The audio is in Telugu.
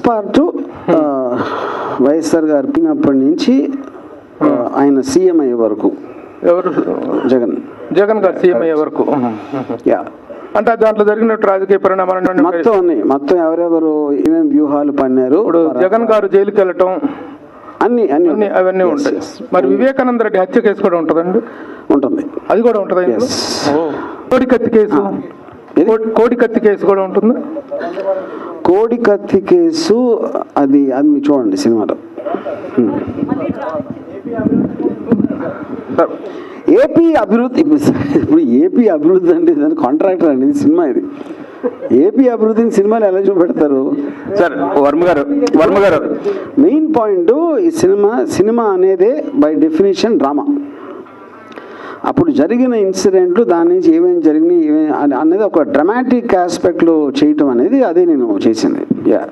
పార్ట్ వైఎస్ఆర్ గారు పిన్నప్పటి నుంచి ఆయన సీఎం అయ్యే వరకు. ఎవరు? జగన్ గారు సీఎం అయ్యే వరకు. యా, అంటే దాంట్లో జరిగినట్టు రాజకీయ పరిణామాలు మొత్తం ఎవరెవరు ఏమేమి వ్యూహాలు పన్నారు. ఇప్పుడు జగన్ గారు జైలుకి వెళ్ళటం అన్ని అవన్నీ ఉంటాయి. మరి వివేకానంద రెడ్డి హత్య కేసు కూడా ఉంటుందండి? ఉంటుంది. అది కూడా ఉంటుంది. కోడికత్తి కేసు, కోడికత్తి కేసు కూడా ఉంటుంది. కోడికత్తి కేసు అది చూడండి సినిమాలో. ఏపీ అభివృద్ధి, ఇప్పుడు ఏపీ అభివృద్ధి అంటే దాని కాంట్రాక్టర్ అండి సినిమా. ఇది ఏపీ అభివృద్ధిని సినిమాలు ఎలా చూపెడతారు సార్? వర్మ గారు మెయిన్ పాయింట్ ఈ సినిమా అనేదే బై డెఫినేషన్ డ్రామా. అప్పుడు జరిగిన ఇన్సిడెంట్లు, దాని నుంచి ఏమేమి జరిగినాయి అనేది ఒక డ్రామాటిక్ ఆస్పెక్ట్లో చేయటం అనేది అదే నేను చేసింది. యా.